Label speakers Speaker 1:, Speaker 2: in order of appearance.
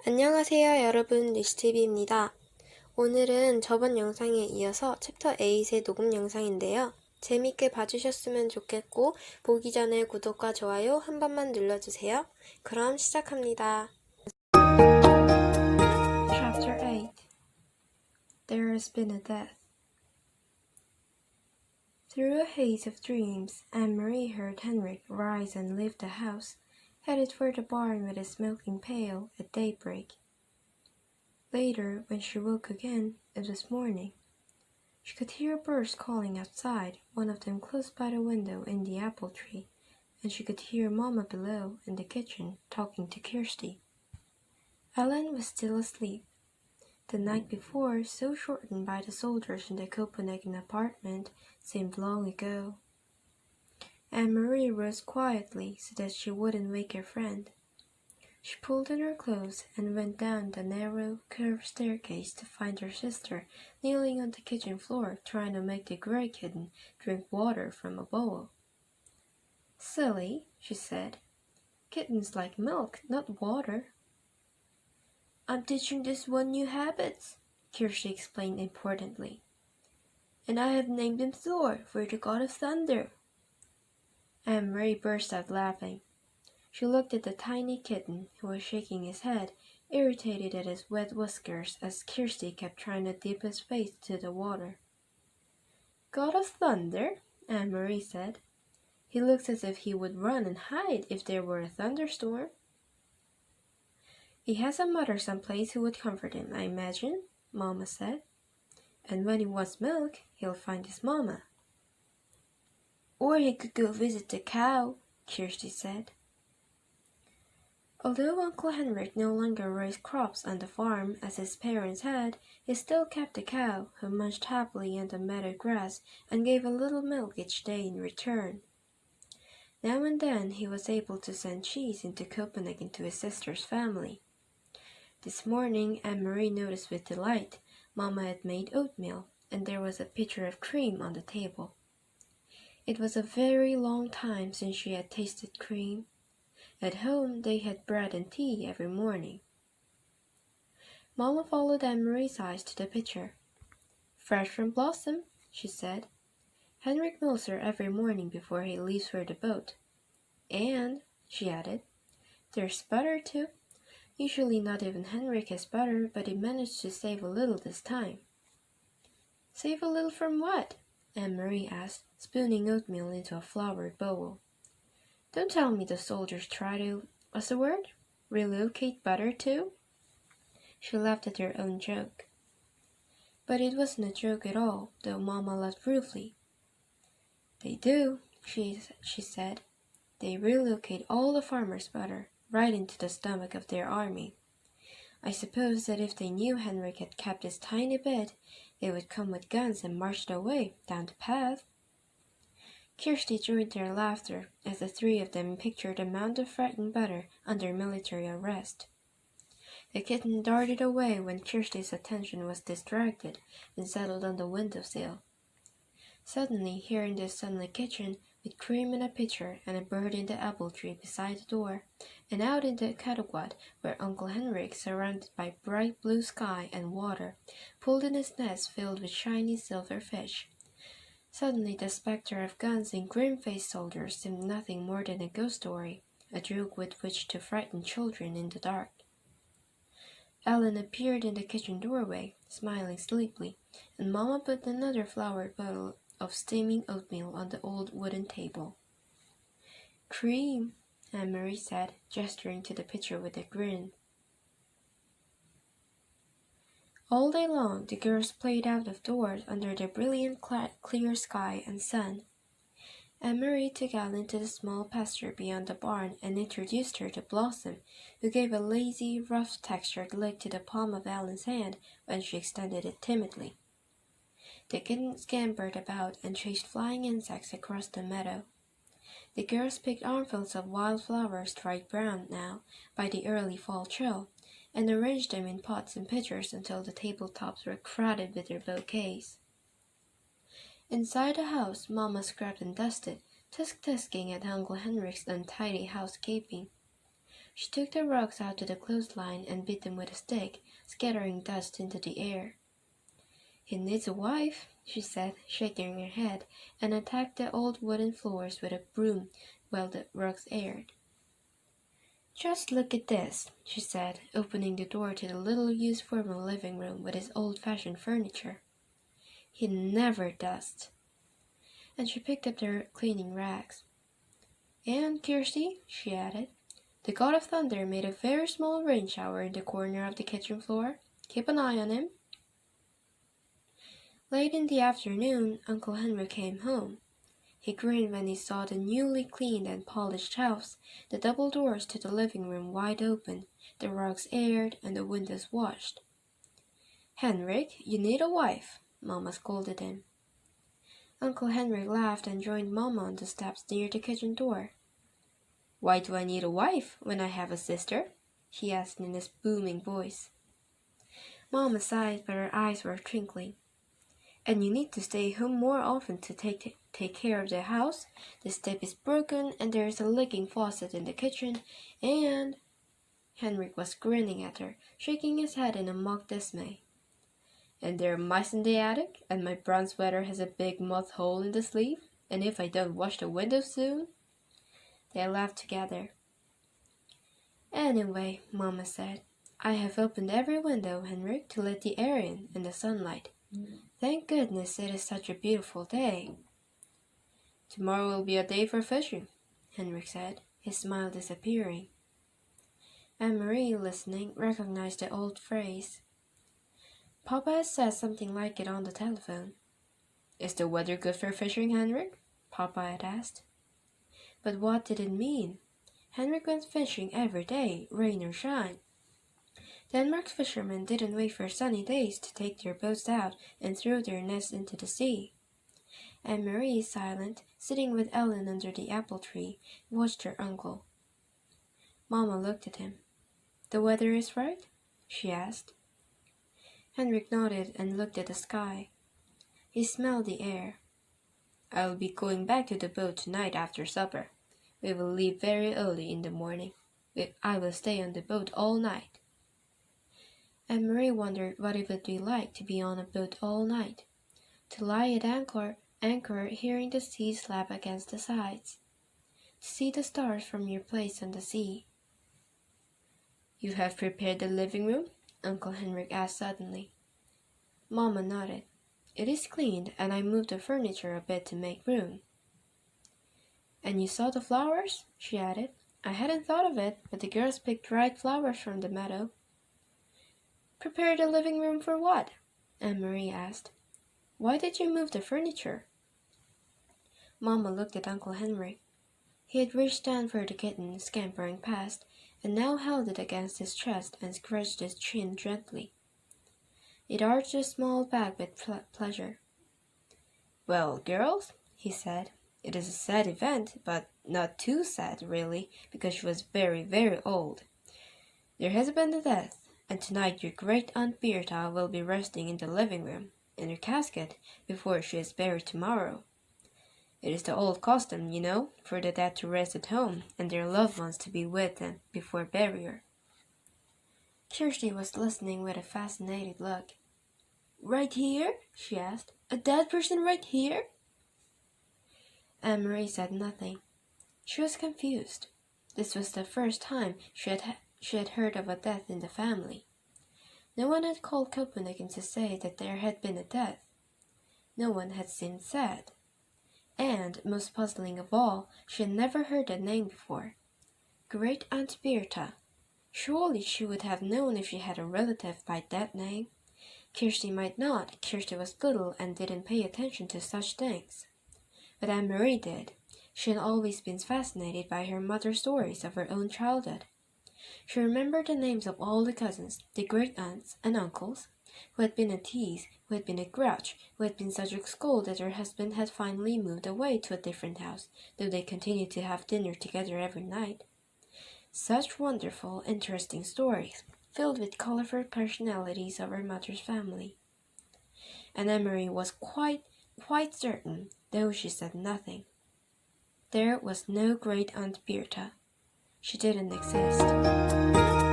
Speaker 1: 안녕하세요 여러분, 리시TV입니다. 오늘은 저번 영상에 이어서 챕터 8의 녹음 영상인데요. 재밌게 봐주셨으면 좋겠고 보기 전에 구독과 좋아요 한 번만 눌러주세요. 그럼 시작합니다. Chapter 8 There has been a death. Through a haze of dreams, Anne-Marie heard Henrik rise and leave the house, headed for the barn with his milking pail at daybreak. Later, when she woke again, it was morning. She could hear birds calling outside, one of them close by the window in the apple tree, and she could hear Mama below in the kitchen talking to Kirsty. Ellen was still asleep. The night before, so shortened by the soldiers in the Copenhagen apartment, seemed long ago. Anne-Marie rose quietly so that she wouldn't wake her friend. She pulled on her clothes and went down the narrow, curved staircase to find her sister kneeling on the kitchen floor trying to make the gray kitten drink water from a bowl. "Silly," she said. "Kittens like milk, not water." "I'm teaching this one new habits," Kirsty explained importantly. "And I have named him Thor, for the god of thunder." Anne-Marie burst out laughing. She looked at the tiny kitten, who was shaking his head, irritated at his wet whiskers as Kirsty kept trying to dip his face into the water. "God of Thunder?" Anne-Marie said. "He looks as if he would run and hide if there were a thunderstorm." "He has a mother someplace who would comfort him, I imagine," Mama said. "And when he wants milk, he'll find his mama." "Or he could go visit the cow," Kirsty said. Although Uncle Henrik no longer raised crops on the farm as his parents had, he still kept a cow who munched happily on the meadow grass and gave a little milk each day in return. Now and then he was able to send cheese into Copenhagen to his sister's family. This morning Anne-Marie noticed with delight Mama had made oatmeal, and there was a pitcher of cream on the table. It was a very long time since she had tasted cream. At home, they had bread and tea every morning. Mama followed Anne-Marie's eyes to the pitcher. "Fresh from Blossom," she said. "Henrik milks her every morning before he leaves for the boat. And," she added, "there's butter too. Usually not even Henrik has butter, but he managed to save a little this time." "Save a little from what?" Anne-Marie asked, spooning oatmeal into a floured bowl. "Don't tell me the soldiers try to, what's the word? Relocate butter too?" She laughed at her own joke. But it wasn't a joke at all, though Mama laughed ruefully. "They do," she said. "They relocate all the farmers' butter right into the stomach of their army. I suppose that if they knew Henrik had kept his tiny bit, they would come with guns and marched away down the path." Kirsty joined their laughter as the three of them pictured a mound of frightened butter under military arrest. The kitten darted away when Kirsty's attention was distracted and settled on the windowsill. Suddenly, here in the sunlit kitchen, with cream in a pitcher and a bird in the apple tree beside the door, and out in the Kattegat, where Uncle Henrik, surrounded by bright blue sky and water, pulled in his nets filled with shiny silver fish. Suddenly the spectre of guns and grim-faced soldiers seemed nothing more than a ghost story, a joke with which to frighten children in the dark. Ellen appeared in the kitchen doorway, smiling sleepily, and Mama put another floured bowl of steaming oatmeal on the old wooden table. "Cream," Anne-Marie said, gesturing to the pitcher with a grin. All day long the girls played out of doors under the brilliant clear sky and sun. Anne-Marie took Ellen to the small pasture beyond the barn and introduced her to Blossom, who gave a lazy, rough-textured lick to the palm of Ellen's hand when she extended it timidly. The kitten scampered about and chased flying insects across the meadow. The girls picked armfuls of wild flowers dried brown now by the early fall chill, and arranged them in pots and pitchers until the tabletops were crowded with their bouquets. Inside the house, Mama scrubbed and dusted, tusk-tusking at Uncle Henrik's untidy housekeeping. She took the rugs out to the clothesline and beat them with a stick, scattering dust into the air. "He needs a wife," she said, shaking her head, and attacked the old wooden floors with a broom while the rugs aired. "Just look at this," she said, opening the door to the little used formal living room with its old-fashioned furniture. "He never dusts." And she picked up their cleaning rags. "And, Kirsty," she added, "the God of Thunder made a very small rain shower in the corner of the kitchen floor. Keep an eye on him." Late in the afternoon, Uncle Henry came home. He grinned when he saw the newly cleaned and polished house, the double doors to the living room wide open, the rugs aired, and the windows washed. "Henrik, you need a wife," Mama scolded him. Uncle Henrik laughed and joined Mama on the steps near the kitchen door. "Why do I need a wife when I have a sister?" he asked in his booming voice. Mama sighed, but her eyes were twinkling. "And you need to stay home more often to take care of the house. The step is broken, and there is a leaking faucet in the kitchen, and—" Henrik was grinning at her, shaking his head in a mock dismay. "And there are mice in the attic, and my brown sweater has a big moth hole in the sleeve, and if I don't wash the windows soon—" They laughed together. "Anyway," Mama said, "I have opened every window, Henrik, to let the air in and the sunlight. Thank goodness it is such a beautiful day." "Tomorrow will be a day for fishing," Henrik said, his smile disappearing. Anne-Marie, listening, recognized the old phrase. "Papa has said something like it on the telephone." "Is the weather good for fishing, Henrik?" Papa had asked. But what did it mean? Henrik went fishing every day, rain or shine. Denmark's fishermen didn't wait for sunny days to take their boats out and throw their nets into the sea. Anne-Marie, silent, sitting with Ellen under the apple tree, watched her uncle. Mama looked at him. "The weather is right?" she asked. Henrik nodded and looked at the sky. He smelled the air. "I will be going back to the boat tonight after supper. We will leave very early in the morning. I will stay on the boat all night." Anne-Marie wondered what it would be like to be on a boat all night, to lie at anchor hearing the sea slap against the sides, to see the stars from your place on the sea. "You have prepared the living room?" Uncle Henrik asked suddenly. Mama nodded. "It is cleaned, and I moved the furniture a bit to make room." "And you saw the flowers?" she added. "I hadn't thought of it, but the girls picked dried flowers from the meadow." "Prepare the living room for what?" Anne-Marie asked. "Why did you move the furniture?" Mama looked at Uncle Henry. He had reached down for the kitten, scampering past, and now held it against his chest and scratched his chin gently. It arched his small back with pleasure. "Well, girls," he said, "it is a sad event, but not too sad, really, because she was very, very old. There has been a death, and tonight your great-aunt Bertha will be resting in the living room, in her casket, before she is buried tomorrow. It is the old custom, you know, for the dead to rest at home, and their loved ones to be with them before burial." Kirsty was listening with a fascinated look. "Right here?" she asked. "A dead person right here?" Anne-Marie said nothing. She was confused. This was the first time she had heard of a death in the family. No one had called Copenhagen to say that there had been a death. No one had seemed sad. And, most puzzling of all, she had never heard that name before. Great-aunt Bertha. Surely she would have known if she had a relative by that name. Kirsty might not. Kirsty was little and didn't pay attention to such things. But Anne-Marie did. She had always been fascinated by her mother's stories of her own childhood. She remembered the names of all the cousins, the great-aunts and uncles, who had been a tease, who had been a grouch, who had been such a scold that her husband had finally moved away to a different house, though they continued to have dinner together every night. Such wonderful, interesting stories, filled with colorful personalities of her mother's family. And Anne-Marie was quite certain, though she said nothing. There was no great-aunt Bertha. She didn't exist.